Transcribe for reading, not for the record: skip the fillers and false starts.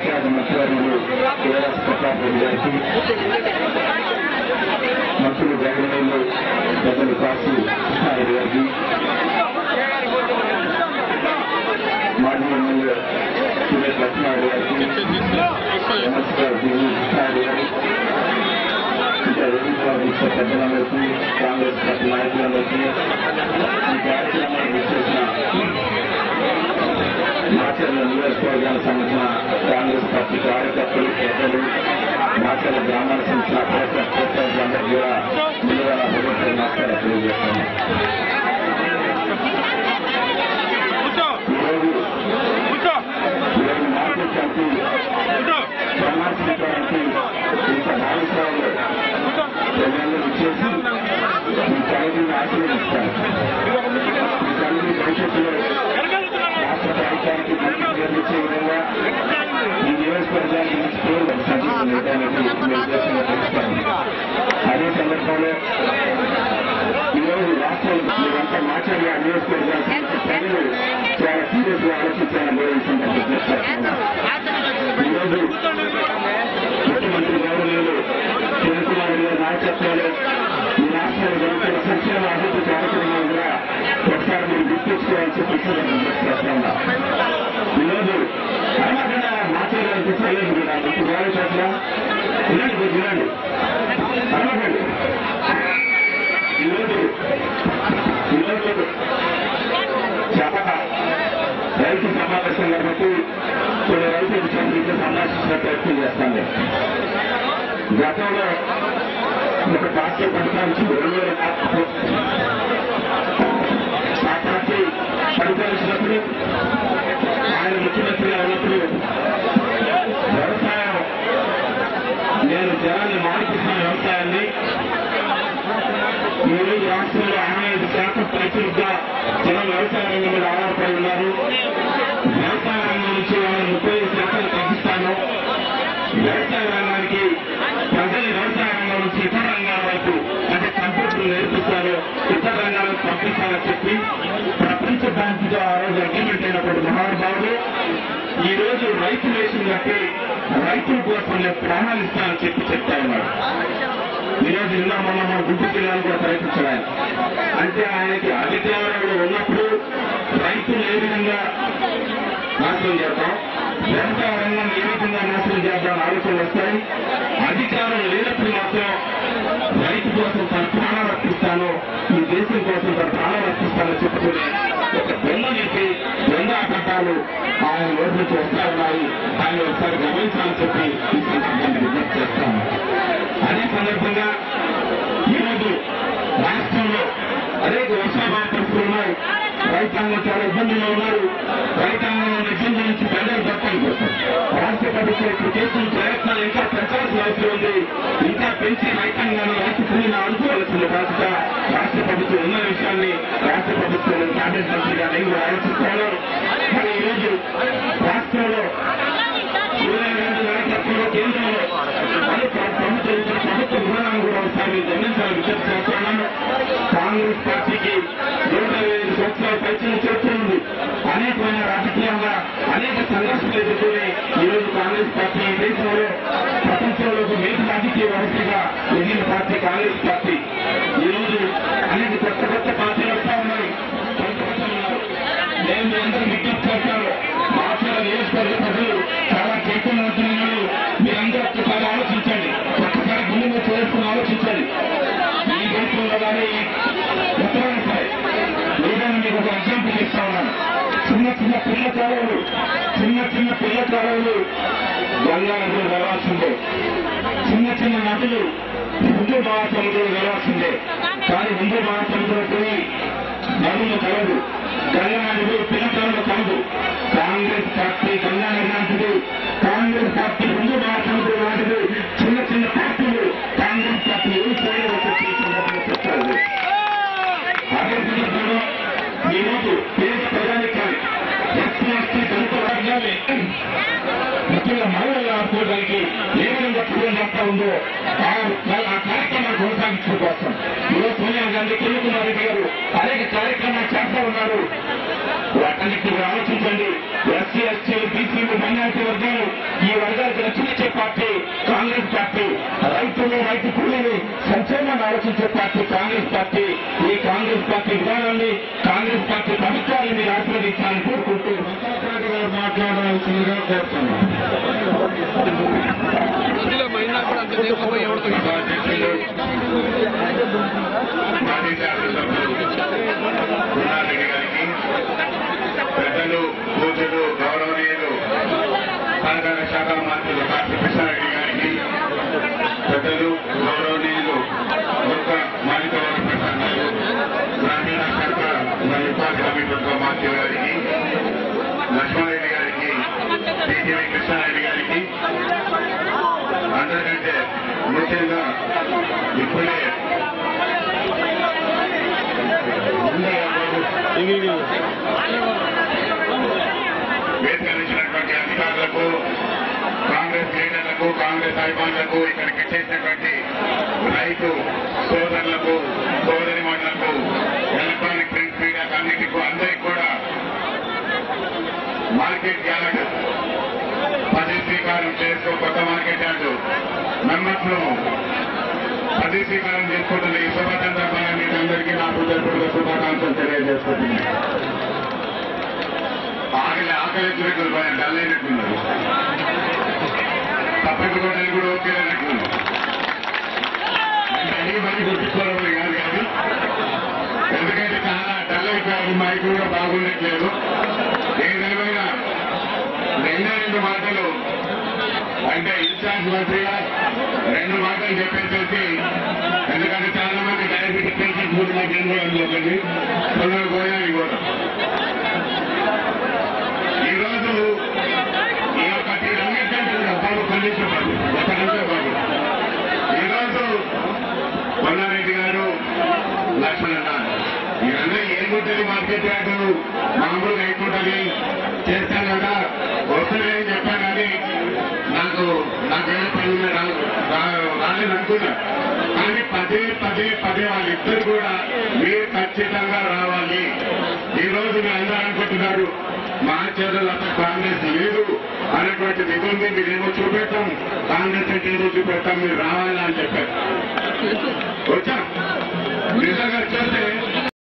రాష్ట్ర మంత్రివర్యులు కేఆర్ఎస్ ప్రతాప్ రెడ్డి గారికి, మంత్రులు గవర్నర్లు పెద్దలు కాశీ కృష్ణారెడ్డి గారికి, మాజీ ఎమ్మెల్యే సురేష్ లక్ష్మారెడ్డి గారికి, ఎమ్మెల్సీ గారు దివ్య కృష్ణారెడ్డి గారు, ఇంకా ఎదుర్కోవాల్సిన పెద్దలందరికీ, కాంగ్రెస్ పార్టీ నాయకులందరికీ, ఈ కార్యక్రమాన్ని విచ్చేసిన మాచర్ల నియోజకవర్గానికి సంబంధించిన కాంగ్రెస్ పార్టీ కార్యకర్తలు, పెద్దలు, మాచర్ల గ్రామాల సంస్థల ప్రోత్సాహకులందరూ కూడా ముందుగా నమస్కారం తెలియజేస్తున్నాను. ఈరోజు మార్కెట్ కమిటీ సందర్శించడానికి ఇంత భాగస్వాములు ప్రజలందరూ ఇచ్చేసి ఈ కమిటీని ఆశీర్వదిస్తారు. ఈ కమిటీ భవిష్యత్తులో రాష్ట్ర ప్రభుత్వానికి నిర్మించే విధంగా ఈ నియోజకవర్గానికి మంచి పేరు సంపాదించుకోవడానికి అదే సందర్భంలో ఈరోజు రాష్ట్రం మీరంతా మాట్లాడే నియోజకవర్గానికి ప్రజలు చాలా సీరియస్ గా ఆలోచించాలని కూడా ఈ సందర్భంగా ఈరోజు ముఖ్యమంత్రి గౌరవనీయులు కిరణ్ కుమార్ రెడ్డి గారి నాయకత్వంలో ఈ రాష్ట్రంలో జరుగుతున్న సంక్షేమ అభివృద్ధి కార్యక్రమాలు కూడా ఒకసారి మీరు గుర్తించుకోవాలని చెప్పి చేస్తున్నా. ఈరోజు అలా మాట్లాడాలంటే చేయలేదు కూడా ఇప్పుడు వేరే చోట్ల వినండి వినండి అనకండి. ఈరోజు చెప్పక రైతు సమావేశం కాబట్టి కొన్ని రైతు విషయాన్ని సందర్శించిన ప్రయత్నం చేస్తాను. గతంలో ఒక పార్టీ కొనసాగించి 2000 ఆ పార్టీ పరిపాలించినప్పుడు ఆయన ముఖ్యమంత్రిగా ఉన్నప్పుడు వ్యవసాయం నేను జనాన్ని మానిపిస్తున్న వ్యవసాయాన్ని ఈరోజు రాష్ట్రంలో 65% రైతులుగా జనం వ్యవసాయ రంగం మీద ఆధారపడి ఉన్నారు. వ్యవసాయ రంగం నుంచి వాళ్ళని 35% తగ్గిస్తాను. వ్యవసాయ రంగానికి ప్రజలు వ్యవసాయ రంగం నుంచి ఇతర రంగాల వైపు అంటే కంప్యూటర్లు నేర్పిస్తారు, ఇతర రంగాలకు పంపిస్తారని చెప్పి ప్రపంచ బ్యాంకుతో ఆ రోజు అగ్రిమెంట్ అయినప్పుడు మహానుభావులు ఈ రోజు రైతు వేసిన బట్టి రైతుల కోసం నేను ప్రాణాలు ఇస్తానని చెప్పి చెప్తా ఉన్నాడు. ఈరోజు నిన్న మొన్న మన గుంటూరు జిల్లాను కూడా ప్రయత్నించాలి. అంటే ఆయనకి అధికారంలో ఉన్నప్పుడు రైతులు ఏ విధంగా నాశనం చేద్దాం, వ్యవసాయ రంగం ఏ విధంగా నాశనం చేద్దాం ఆలోచనలు వస్తాయి. అధికారం లేనప్పుడు మాత్రం రైతు కోసం తన ప్రాణాలు అర్పిస్తాను, ఈ దేశం కోసం తన ప్రాణాలు అర్పిస్తానని చెప్పుకుని ఒక దొంగ చెప్పి దొంగ ఆటంకాలు ఆయన నోటి నుంచి వస్తా ఉన్నాయి. ఆయన ఒకసారి గమనించాలని చెప్పి ఈ సందర్భాన్ని విజ్ఞప్తి చేస్తాను. అదే సందర్భంగా ఈరోజు రాష్ట్రంలో అనేక వర్షాభావ పరిస్థితులు ఉన్నాయి. రైతాంగం చాలా ఇబ్బందుల్లో ఉన్నారు. రైతాంగంలో ఇబ్బంది నుంచి ప్రజలు దక్కని కోసం రాష్ట్ర ప్రభుత్వం ఇప్పుడు చేస్తున్న ప్రయత్నాలు ఇంకా పెంచాల్సిన అవసరం ఉంది. ఇంకా పెంచి రైతాంగాన్ని రైతు కూలీని ఆదుకోవాల్సిన బాధ్యత రాష్ట్ర ప్రభుత్వం ఉన్న విషయాన్ని రాష్ట్ర ప్రభుత్వం క్యాబినెట్ మంత్రిగా నేను ఆలోచిస్తాను. మరి ఈరోజు రాష్ట్రంలో 22 నాయకత్వంలో కేంద్రంలో ప్రభుత్వ విధానాన్ని కూడా ఒకసారి గమనించాలని విజ్ఞప్తి చేస్తున్నాను. కాంగ్రెస్ పార్టీకి 125 సంవత్సరాల పరిచయం చేస్తుంది. అనేకమైన రాజకీయంగా అనేక సంఘర్షణలు ఎదుర్కొని ఈరోజు కాంగ్రెస్ పార్టీ దేశంలో ప్రపంచంలో ఒక మేలు రాజకీయ వ్యవస్థగా ఎదిగిన పార్టీ కాంగ్రెస్ పార్టీ. ఈరోజు అనేక కొత్త పార్టీలు వస్తా ఉన్నాయి. నేను మీ అందరూ విజ్ఞప్తి చేస్తాను. మాట్లాడే నియోజకవర్గ ప్రజలు చాలా చైతన్యవంతులు. మీరందరూ ఒక్కసారి ఆలోచించండి, ఒక్కసారి గుండె మీద చేసుకుని ఆలోచించండి. ఈ దేశంలో కానీ ఎక్కడైనా సరే ఏదైనా మీకు ఒక ఎగ్జాంపుల్ ఇస్తా ఉన్నాను. చిన్న పిల్ల కాలువలు గంగా నదులు వెళ్లాల్సిందే. చిన్న నదులు హిందూ మహాసముద్రం వెళ్లాల్సిందే. కానీ హిందూ మహాసముద్రం పోయి నదులు కలదు, గంగా నదులు పిల్లకాలను కలదు. కాంగ్రెస్ పార్టీ గంగా నది లాంటిది, కాంగ్రెస్ పార్టీ హిందూ మహాసముద్రం లాంటిది. చిన్న పార్టీలు కాంగ్రెస్ పార్టీ ఏం చేయడం చెప్తారు. అదే సందర్భంలో ఈరోజు దేశ ప్రజానికాన్ని ఎస్సీ దళిత వర్గాన్ని ముఖ్యంగా మహిళలు ఆడుకోవడానికి ఏ విధంగా పూజలు చేస్తా ఉందో ఆ కార్యక్రమాన్ని కొనసాగించడం కోసం ఈరోజు సోనియా గాంధీ, కిరణ్ కుమార్ రెడ్డి గారు అనేక కార్యక్రమాలు చేస్తా ఉన్నారు. వాటన్నిటిని ఆలోచించండి. ఎస్సీ, ఎస్టీలు, బీసీలు, మైనారిటీ వర్గాలు ఈ ఆలోచించే పార్టీ కాంగ్రెస్ పార్టీ. ఈ కాంగ్రెస్ పార్టీ విధానాన్ని, కాంగ్రెస్ పార్టీ ప్రభుత్వాన్ని మీరు ఆశీర్వదించాలని కోరుకుంటూ మాట్లాడాల్సిందిగా కోరుతున్నాను. పెద్దలు, పూజలు, గౌరవనీయులు సహకార శాఖ మంత్రులు డాక్టర్ కృష్ణారెడ్డి గారికి, పెద్దలు, గౌరవనీయులు లోక మాణిక్యవర ప్రసాద్ గారు, గ్రామీణ శాఖ మరియు ఉపాధి హామీ పథకం మంత్రి గారికి, లక్ష్మారెడ్డి గారికి, టీటీవీ కృష్ణారెడ్డి గారికి, అందరికంటే ముఖ్యంగా ఇప్పుడే వేదికరించినటువంటి అధికారులకు, కాంగ్రెస్ లీడర్లకు, కాంగ్రెస్ అభిమానులకు, ఇక్కడికి చేసినటువంటి రైతు సోదరులకు, సోదరిమణులకు, ఎలక్ట్రానిక్ ప్రింట్ మీడియాకు అన్నిటికీ అందరికీ కూడా మార్కెట్ యార్డ్ పదవీస్వీకారం చేస్తూ కొత్త మార్కెట్ యార్డు మెంబర్స్ ను పదవీస్వీకారం చేసుకుంటున్న ఈ శుభ సందర్భంగా మీకు అందరికీ నా హృదయపూర్వక శుభాకాంక్షలు తెలియజేసుకుంటున్నాను. ఆకలిచ్చినట్టు డల్ అయినట్టున్నారు, తప్పించుకోవడానికి కూడా ఓకే అన్నట్టున్నారు. అంటే అన్ని మంది గుర్తించుకోవడం కాదు కానీ, ఎందుకంటే చాలా డల్ అయిపోయారు, మైక్ కూడా బాగుండట్లేదు. ఏదేమైనా రెండు మాటలు అంటే ఇన్ఛార్జ్ మంత్రిగా 2 మాటలు చెప్పేసేసి, ఎందుకంటే చాలా మంది డయాబెటిక్ పేషెంట్ కూడా నాకు ఏం కూడా అందులోకండి తొందరగా పోయా ఇవ్వడం. ఈరోజు ఈ యొక్క బాబు ఖండించబడు ఎక్కడంటే బాబు ఈరోజు కొన్నారెడ్డి గారు, లక్ష్మణ్ ఇవన్నీ ఏముంటుంది మార్కెట్ యార్డు మామూలుగా ఎక్కుంటుంది చేస్తాను కదా వస్తుంది అని చెప్పాను. కానీ నాకేమో పని రాలేదు అనుకున్నా. కానీ పదే వాళ్ళిద్దరు కూడా మీరు ఖచ్చితంగా రావాలి. ఈ రోజు మీరు అందరూ అనుకుంటున్నారు మా చేతుల్లో కాంగ్రెస్ లేదు అనేటువంటి నిధుల్ని మీరేమో చూపెట్టాం, కాంగ్రెస్ అంటే ఏమో చూపెట్టాం, మీరు రావాలా అని చెప్పారు. వచ్చాం. నిజంగా చూస్తే